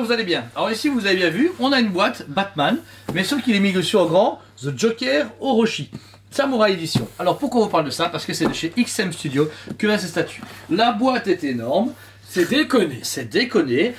vous allez bien. Alors ici vous avez bien vu, on a une boîte Batman, mais sauf qu'il est mis dessus en grand, The Joker Orochi, Samurai Edition. Alors pourquoi on vous parle de ça? Parce que c'est de chez XM Studio que vient cette statue. La boîte est énorme. C'est déconné. C'est déconné.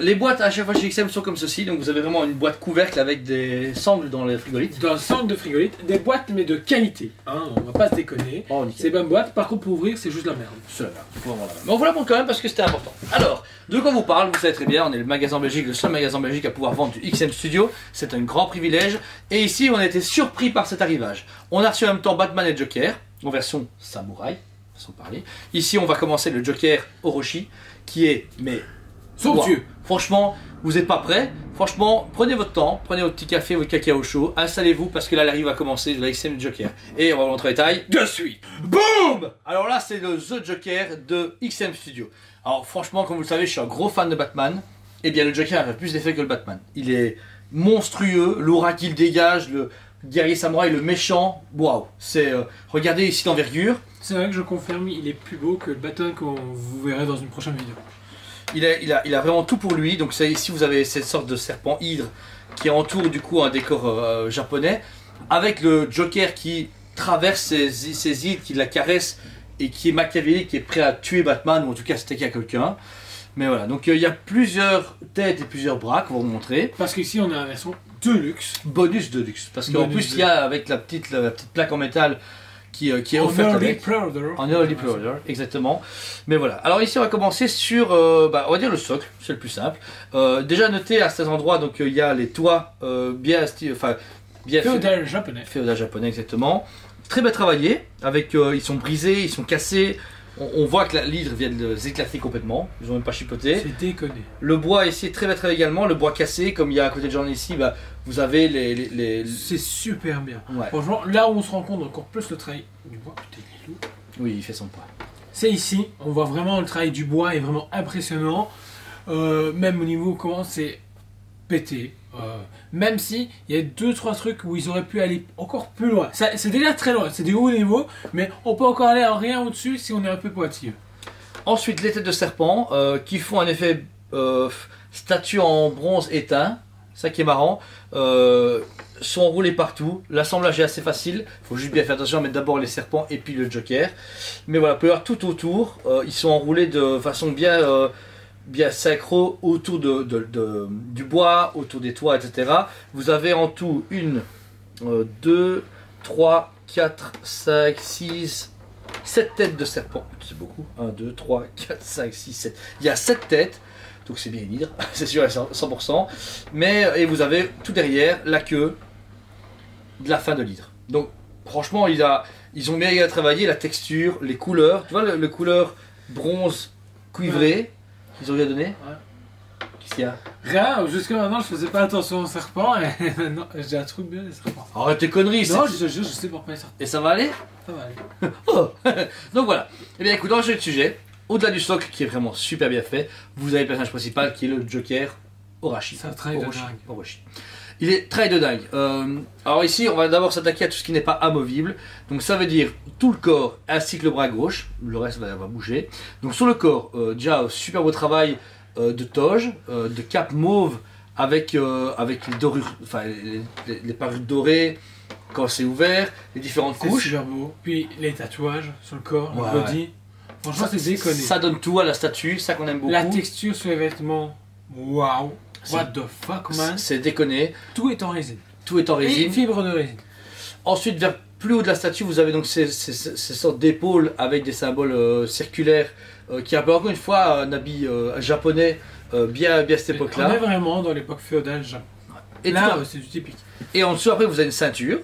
Les boîtes à chaque fois chez XM sont comme ceci, donc vous avez vraiment une boîte couvercle avec des sangles dans les frigolites. Dans le centre de frigolite, des boîtes mais de qualité. Hein, on va pas se déconner. Oh, c'est bonne boîte, par contre pour ouvrir c'est juste la merde. C'est la merde. Vraiment la merde. Mais on vous la montre quand même parce que c'était important. Alors, de quoi on vous parle? Vous savez très bien, on est le magasin en Belgique, le seul magasin en Belgique à pouvoir vendre du XM Studio. C'est un grand privilège. Et ici, on a été surpris par cet arrivage. On a reçu en même temps Batman et Joker, en version samouraï, sans parler. Ici, on va commencer le Joker Orochi, qui est, mais somptueux. Wow. Franchement, vous n'êtes pas prêts. Franchement, prenez votre temps, prenez votre petit café, votre cacao chaud, installez-vous parce que là, l'arrivée va commencer de la XM Joker. Et on va vous montrer les tailles de suite. Boum! Alors là, c'est le The Joker de XM Studio. Alors franchement, comme vous le savez, je suis un gros fan de Batman. Et bien, le Joker a fait plus d'effet que le Batman. Il est monstrueux, l'aura qu'il dégage, le guerrier samouraï, le méchant. Waouh! C'est regardez ici l'envergure. C'est vrai que je confirme, il est plus beau que le Batman que vous verrez dans une prochaine vidéo. Il a vraiment tout pour lui. Donc ça, ici vous avez cette sorte de serpent hydre qui entoure du coup un décor japonais, avec le Joker qui traverse ses îles, qui la caresse et qui est machiavélique, qui est prêt à tuer Batman, ou en tout cas s'attaquer à quelqu'un. Mais voilà, donc il y a plusieurs têtes et plusieurs bras qu'on va vous montrer. Parce qu'ici on a la version Deluxe. Bonus Deluxe. Parce qu'en plus il y a avec la petite plaque en métal qui est offerte avec. En early pre-order, exactement. Mais voilà. Alors ici on va commencer sur, on va dire le socle, c'est le plus simple. Déjà noté à cet endroit, donc il y a les toits bien féodal japonais. Féodal japonais, exactement. Très bien travaillé, avec ils sont brisés, ils sont cassés. On voit que l'hydre vient de s'éclater complètement, ils ont même pas chipoté. C'est déconné. Le bois ici est très bien travaillé également, le bois cassé, comme il y a à côté de Jean ici, vous avez les... C'est super bien. Ouais. Franchement, là où on se rend compte encore plus le travail du bois, putain, il est lourd. Oui, il fait son poids. C'est ici, on voit vraiment le travail du bois est vraiment impressionnant. Même au niveau comment c'est pété. Même si il y a 2-3 trucs où ils auraient pu aller encore plus loin. C'est déjà très loin, c'est des hauts niveaux, mais on peut encore aller en rien au-dessus si on est un peu pointilleux. Ensuite, les têtes de serpent qui font un effet statue en bronze éteint, ça qui est marrant, sont enroulés partout. L'assemblage est assez facile, il faut juste bien faire attention à mettre d'abord les serpents et puis le Joker. Mais voilà, vous pouvez voir tout autour, ils sont enroulés de façon bien synchro autour du bois, autour des toits, etc. Vous avez en tout 1, 2, 3, 4, 5, 6, 7 têtes de serpent. C'est beaucoup. 1, 2, 3, 4, 5, 6, 7. Il y a 7 têtes, donc c'est bien hydre, c'est sûr à 100%. Et vous avez tout derrière la queue de la fin de l'hydre. Donc franchement, ils ont bien travaillé la texture, les couleurs. Tu vois le couleur bronze cuivré. Ouais. Ils ont bien donné. Ouais. Qu'est-ce qu'il y a? Rien, jusqu'à maintenant je faisais pas attention aux serpents et maintenant j'ai un truc bien les serpents. Arrête tes conneries! Non, je sais pourquoi les serpents. Et ça va aller? Ça va aller. Oh. Donc voilà. Eh bien écoute, dans le sujet, au-delà du socle qui est vraiment super bien fait, vous avez le personnage principal qui est le Joker Orochi. C'est un travail de dingue. Orochi. Il est très de dingue. Alors ici, on va d'abord s'attaquer à tout ce qui n'est pas amovible. Donc ça veut dire tout le corps ainsi que le bras gauche. Le reste va bouger. Donc sur le corps, déjà super beau travail de toge, de cape mauve avec les dorures, enfin les parures dorées quand c'est ouvert, les différentes couches. C'est super beau. Puis les tatouages sur le corps, ouais, le body. Franchement, c'est déconné. Ça donne tout à la statue, ça qu'on aime beaucoup. La texture sur les vêtements, waouh. What the fuck, man. C'est déconné. Tout est en résine. Tout est en résine. Et fibre de résine. Ensuite, vers plus haut de la statue, vous avez donc ces sortes d'épaules avec des symboles circulaires qui rappellent encore une fois un habit japonais bien à cette époque-là. On est vraiment dans l'époque féodale japonais. Et là, c'est du typique. Et en dessous, après, vous avez une ceinture.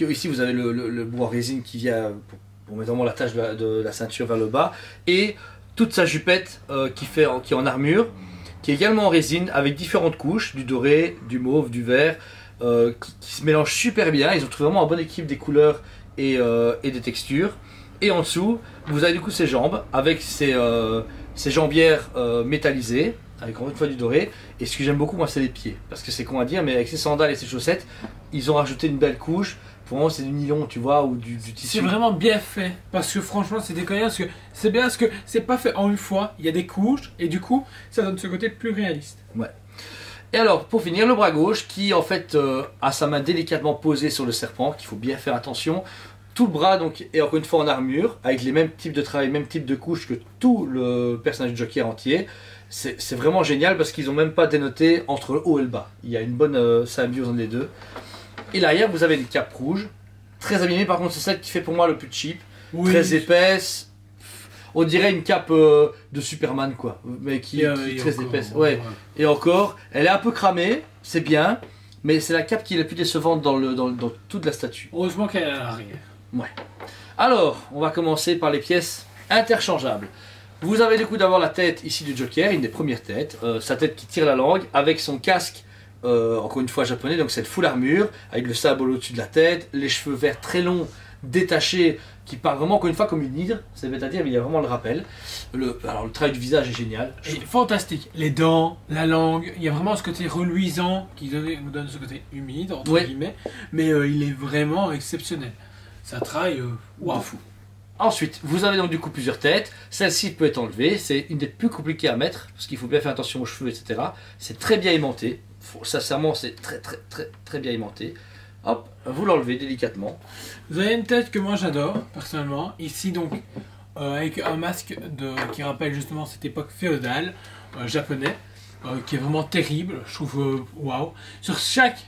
Ici, vous avez le bois résine qui vient pour mettre vraiment la tâche de la ceinture vers le bas. Et toute sa jupette qui est en armure, qui est également en résine avec différentes couches, du doré, du mauve, du vert, qui se mélangent super bien. Ils ont trouvé vraiment un bon équilibre des couleurs et des textures. Et en dessous, vous avez du coup ces jambes avec ces jambières métallisées, avec encore une fois du doré. Et ce que j'aime beaucoup, moi, c'est les pieds. Parce que c'est con à dire, mais avec ces sandales et ces chaussettes, ils ont rajouté une belle couche Pour moi, c'est du nylon, tu vois, ou du tissu. C'est vraiment bien fait. Parce que franchement, c'est déconné. Parce que c'est bien parce que c'est pas fait en une fois. Il y a des couches. Et du coup, ça donne ce côté plus réaliste. Ouais. Et alors, pour finir, le bras gauche qui en fait a sa main délicatement posée sur le serpent, qu'il faut bien faire attention. Tout le bras donc est encore une fois en armure, avec les mêmes types de travail, mêmes types de couches que tout le personnage de Joker entier. C'est vraiment génial parce qu'ils n'ont même pas dénoté entre le haut et le bas. Il y a une bonne symbiose entre les deux. Et derrière, vous avez une cape rouge, très abîmée. Par contre, c'est celle qui fait pour moi le plus cheap, très épaisse. On dirait une cape de Superman, quoi, mais qui est très encore, épaisse. Ouais. Et encore, elle est un peu cramée, c'est bien, mais c'est la cape qui est la plus décevante dans toute la statue. Heureusement qu'elle est à l'arrière. Ouais. Alors, on va commencer par les pièces interchangeables. Vous avez du coup d'abord la tête ici du Joker, une des premières têtes, sa tête qui tire la langue, avec son casque, encore une fois japonais, donc c'est full armure, avec le symbole au-dessus de la tête, les cheveux verts très longs, détachés, qui part vraiment encore une fois comme une hydre, c'est bête à dire, mais il y a vraiment le rappel. Alors le travail du visage est génial. Et fantastique. Les dents, la langue, il y a vraiment ce côté reluisant qui nous donne ce côté humide, entre guillemets, mais il est vraiment exceptionnel. Ça travaille, waouh. Fou. Ensuite, vous avez donc du coup plusieurs têtes. Celle-ci peut être enlevée. C'est une des plus compliquées à mettre parce qu'il faut bien faire attention aux cheveux, etc. C'est très bien aimanté. Sincèrement, c'est très bien aimanté. Hop, vous l'enlevez délicatement. Vous avez une tête que moi j'adore personnellement. Ici donc avec un masque qui rappelle justement cette époque féodale japonais, qui est vraiment terrible. Je trouve waouh. Sur chaque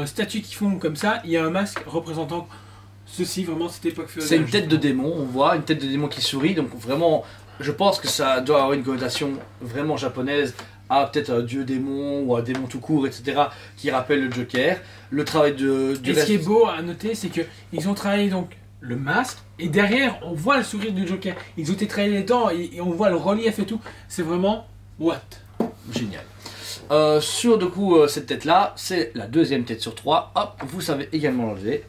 statue qu'ils font comme ça, il y a un masque représentant ceci, vraiment cette époque féodale. C'est une tête de démon, on voit, une tête de démon qui sourit, donc vraiment, je pense que ça doit avoir une connotation vraiment japonaise à peut-être un dieu démon ou un démon tout court, etc., qui rappelle le Joker. Le travail du Et ce qui est beau à noter, c'est qu'ils ont travaillé donc le masque, et derrière, on voit le sourire du Joker. Ils ont été travaillés les dents, et on voit le relief et tout. C'est vraiment what? Génial. Sur du coup cette tête là, c'est la deuxième tête sur 3. Hop, vous savez également l'enlever.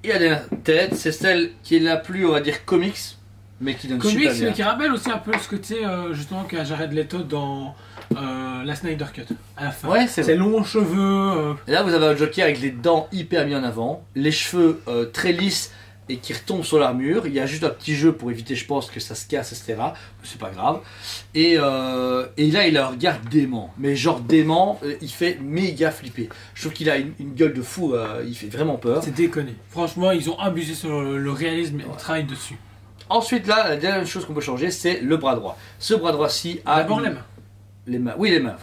Et la dernière tête, c'est celle qui est la plus, on va dire, comics, mais qui donne super bien. Comics, mais qui rappelle aussi un peu ce côté, justement, qu'a Jared Leto dans la Snyder Cut, à la fin. Ouais, c'est Ses longs cheveux. Et là, vous avez un Joker avec les dents hyper mis en avant, les cheveux très lisses et qui retombent sur l'armure. Il y a juste un petit jeu pour éviter, je pense, que ça se casse, etc. C'est pas grave. Et là, il a un regard dément. Mais genre dément, il fait méga flipper. Je trouve qu'il a une gueule de fou, il fait vraiment peur. C'est déconné. Franchement, ils ont abusé sur le réalisme et le travail dessus. Ensuite, là, la dernière chose qu'on peut changer, c'est le bras droit. Ce bras droit-ci a... D'abord les mains. Les mains, oui les mains,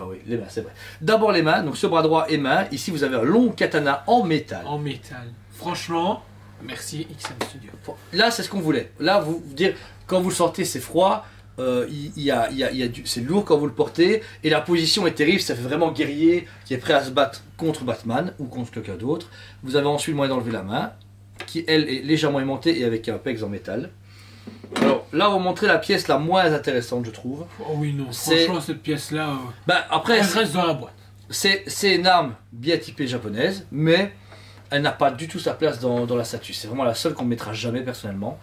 c'est vrai. D'abord les mains, donc ce bras droit et main. Ici, vous avez un long katana en métal. En métal. Franchement... Merci XM Studio. Là, c'est ce qu'on voulait. Là, vous dire, quand vous le sortez, c'est froid, c'est lourd quand vous le portez, et la position est terrible. Ça fait vraiment guerrier qui est prêt à se battre contre Batman ou contre quelqu'un d'autre. Vous avez ensuite le moyen d'enlever la main, qui elle est légèrement aimantée et avec un pegs en métal. Alors là, on va montrer la pièce la moins intéressante, je trouve. Oh oui, non. Franchement, cette pièce-là, après, elle reste dans la boîte. C'est une arme bien typée japonaise, mais elle n'a pas du tout sa place dans la statue. C'est vraiment la seule qu'on ne mettra jamais personnellement.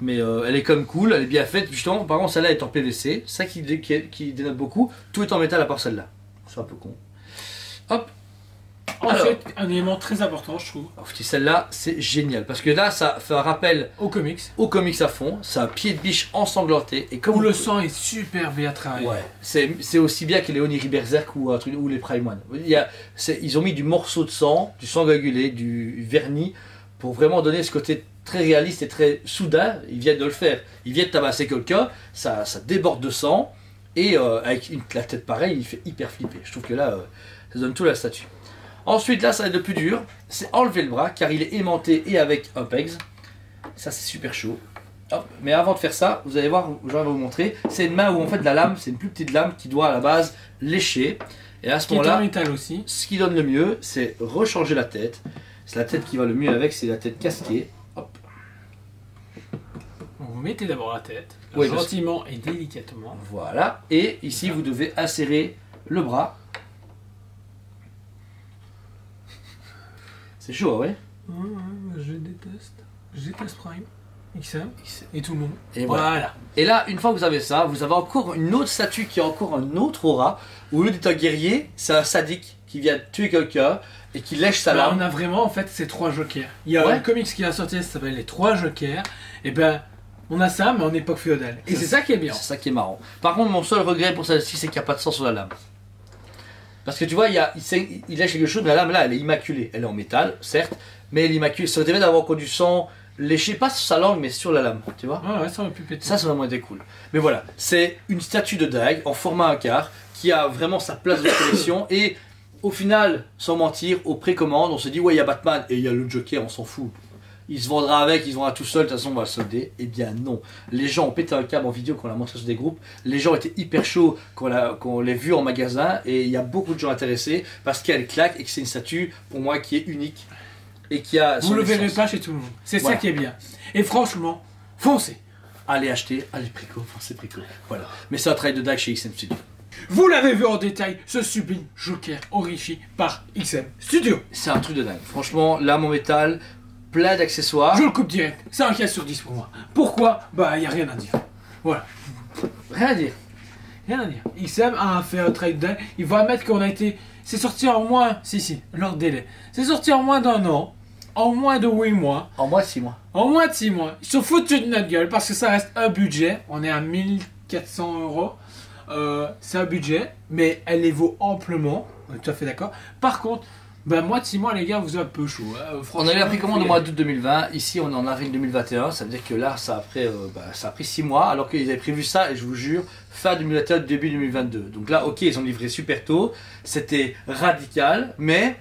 Mais elle est quand même cool, elle est bien faite. Justement, par contre, celle-là est en PVC. Ça qui dénote beaucoup. Tout est en métal à part celle-là. C'est un peu con. Hop. Ensuite, un élément très important, je trouve. Celle-là, c'est génial. Parce que là, ça fait un rappel aux comics. Aux comics à fond. C'est un pied de biche ensanglanté. Et comme où le sang est super bien travaillé. Ouais. C'est aussi bien que les Oniri Berserk ou les Prime One. Ils ont mis du morceau de sang, du sang coagulé, du vernis, pour vraiment donner ce côté très réaliste et très soudain. Ils viennent de le faire. Ils viennent de tabasser quelqu'un, ça déborde de sang. Et avec la tête pareille, il fait hyper flipper. Je trouve que là, ça donne tout à la statue. Ensuite, là, ça va être le plus dur, c'est enlever le bras, car il est aimanté et avec un pegs. Ça, c'est super chaud. Hop. Mais avant de faire ça, vous allez voir, je vais vous montrer, c'est une main où en fait la lame, c'est une plus petite lame qui doit à la base lécher. Et à ce moment-là, aussi. Ce qui donne le mieux, c'est rechanger la tête. C'est la tête qui va le mieux avec, c'est la tête casquée. Hop. Vous mettez d'abord la tête, oui, gentiment et délicatement. Voilà. Et ici, vous devez insérer le bras. C'est chaud, ouais. Je déteste. Je déteste Prime. XM et tout le monde. Et voilà. Et là, une fois que vous avez ça, vous avez encore une autre statue qui a encore un autre aura. Où le d'être un guerrier, c'est un sadique qui vient tuer quelqu'un et qui lèche sa lame. On a vraiment en fait ces 3 jokers. Il y a un comics qui a sorti, ça s'appelle les 3 jokers. Et ben, on a ça, mais en époque féodale. Et c'est ça qui est bien. C'est ça qui est marrant. Par contre, mon seul regret pour celle-ci, c'est qu'il n'y a pas de sang sur la lame. Parce que tu vois, il lèche quelque chose, mais la lame là, elle est immaculée. Elle est en métal, certes, mais elle est immaculée. Ça aurait été bien d'avoir encore du sang léché, pas sur sa langue, mais sur la lame, tu vois. Ouais, ça aurait pu péter. Ça, ça aurait vraiment été cool. Mais voilà, c'est une statue de dague en format A4 qui a vraiment sa place de collection. Et au final, sans mentir, aux précommandes, on se dit, ouais, il y a Batman et il y a le Joker, on s'en fout. Il se vendra avec, ils se vendra tout seul, de toute façon on va le solder. Eh bien non, les gens ont pété un câble en vidéo quand on l'a montré sur des groupes, les gens étaient hyper chauds quand on l'a vu en magasin et il y a beaucoup de gens intéressés parce qu'elle claque et que c'est une statue pour moi qui est unique et qui a... Vous le verrez pas chez tout le monde, c'est ça qui est bien. Et franchement, foncez. Allez acheter, allez préco, foncez préco, voilà. Mais c'est un travail de dague chez XM Studio. Vous l'avez vu en détail, ce sublime Joker horrifié par XM Studio. C'est un truc de dingue, franchement, lame en métal... plein d'accessoires. Je le coupe direct, c'est un 15 sur 10 pour moi. Pourquoi? Bah, il n'y a rien à dire. Voilà. Rien à dire. Rien à dire. XM a fait un trade day. Il va mettre qu'on a été. C'est sorti en moins. Si, leur délai. C'est sorti en moins d'1 an. En moins de 8 mois. En moins de 6 mois. En moins de 6 mois. Ils sont foutus de notre gueule parce que ça reste un budget. On est à 1400 €. C'est un budget, mais elle les vaut amplement. On est tout à fait d'accord. Par contre. Ben moi de 6 mois les gars vous êtes un peu chaud. On a eu la précommande au mois d'août 2020, ici on est en avril 2021, ça veut dire que là ça a pris 6 mois alors qu'ils avaient prévu ça et je vous jure fin 2021 début 2022. Donc là ok ils ont livré super tôt, c'était radical mais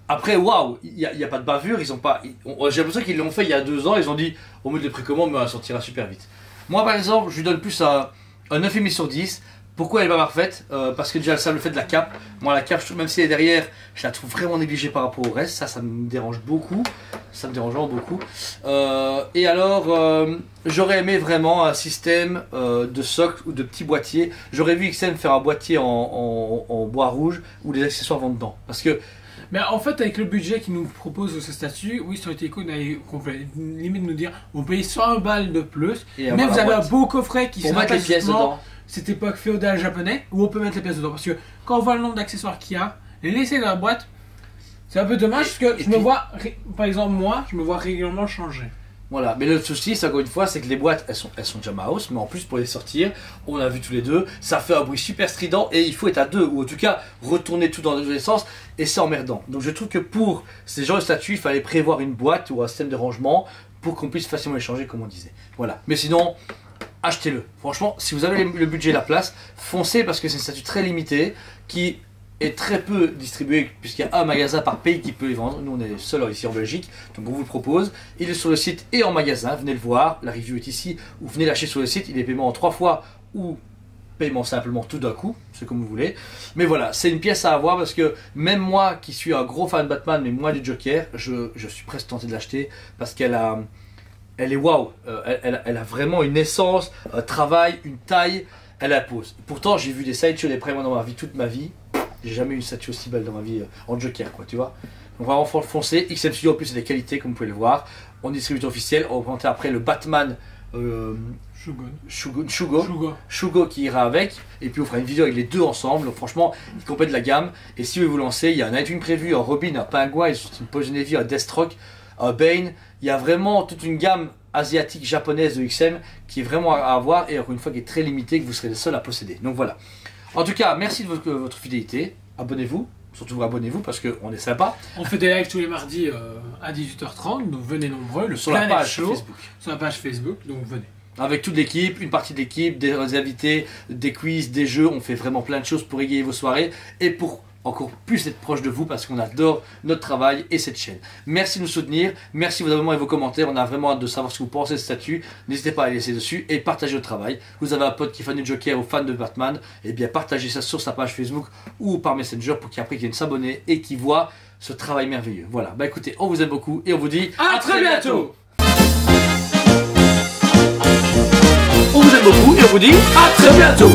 après waouh il n'y a pas de bavure, ils ont pas, j'ai l'impression qu'ils l'ont fait il y a 2 ans, ils ont dit au milieu de précommande mais on sortira super vite. Moi par exemple je lui donne plus un 9,5 sur 10. Pourquoi elle n'est pas parfaite? Parce que déjà le simple fait de la cape, moi la cape même si elle est derrière, je la trouve vraiment négligée par rapport au reste, ça me dérange beaucoup, ça me dérange vraiment beaucoup. Et alors j'aurais aimé vraiment un système de socle ou de petits boîtiers, j'aurais vu XM faire un boîtier en bois rouge où les accessoires vont dedans, parce que... Mais en fait, avec le budget qu'ils nous propose ce statut, oui, ça aurait été cool d'aller limite nous dire, on paye 100 balles de plus, mais vous avez un beau coffret qui pour mettre les pièces dedans. Cette époque féodale japonais où on peut mettre les pièces dedans. Parce que quand on voit le nombre d'accessoires qu'il y a, les laisser dans la boîte, c'est un peu dommage parce que me vois, par exemple moi, je me vois régulièrement changer. Voilà, mais le souci, c'est encore une fois, c'est que les boîtes, elles sont déjà mouse, mais en plus pour les sortir, on a vu tous les deux, ça fait un bruit super strident et il faut être à deux, ou en tout cas retourner tout dans les sens et c'est emmerdant. Donc je trouve que pour ces genres de statuts, il fallait prévoir une boîte ou un système de rangement pour qu'on puisse facilement les changer comme on disait. Voilà, mais sinon... achetez-le. Franchement, si vous avez le budget et la place, foncez parce que c'est une statue très limitée qui est très peu distribuée puisqu'il y a un magasin par pays qui peut les vendre. Nous, on est seuls ici en Belgique, donc on vous le propose. Il est sur le site et en magasin. Venez le voir. La review est ici ou venez l'acheter sur le site. Il est paiement en 3 fois ou paiement simplement tout d'un coup, c'est comme vous voulez. Mais voilà, c'est une pièce à avoir parce que même moi qui suis un gros fan de Batman, mais moi du Joker, je suis presque tenté de l'acheter parce qu'elle a... elle est waouh, elle a vraiment une essence, un travail, une taille, elle la pose. Pourtant, j'ai vu des sideshows des Prime dans ma vie, toute ma vie. J'ai jamais eu une statue aussi belle dans ma vie en Joker, quoi, tu vois. Donc vraiment, foncez. XM Studio, en plus, c'est des qualités, comme vous pouvez le voir. On est distributeur officiel. On va présenter après le Batman Shugo qui ira avec. Et puis, on fera une vidéo avec les deux ensemble. Donc, franchement, ils complètent la gamme. Et si vous vous lancez, il y a un Nightwing prévu, un Robin, un Penguin, une Poison Ivy, un Deathstroke, un Bane. Il y a vraiment toute une gamme asiatique, japonaise de XM qui est vraiment à avoir et encore une fois qui est très limitée, que vous serez les seuls à posséder. Donc voilà. En tout cas, merci de votre fidélité. Abonnez-vous. Surtout abonnez-vous parce qu'on est sympa. On fait des lives tous les mardis à 18h30, donc venez nombreux. Sur la page Facebook. Sur la page Facebook, donc venez. Avec toute l'équipe, une partie de l'équipe, des invités, des quiz, des jeux. On fait vraiment plein de choses pour égayer vos soirées et pour encore plus être proche de vous parce qu'on adore notre travail et cette chaîne. Merci de nous soutenir, merci vos abonnements et vos commentaires, on a vraiment hâte de savoir ce que vous pensez de ce statut. N'hésitez pas à les laisser dessus et partagez le travail. Vous avez un pote qui est fan du Joker ou fan de Batman, et bien partagez ça sur sa page Facebook ou par Messenger pour qu'après qu'il vienne s'abonner et qu'il voit ce travail merveilleux. Voilà, bah écoutez, on vous aime beaucoup et on vous dit à très bientôt. On vous aime beaucoup et on vous dit à très bientôt.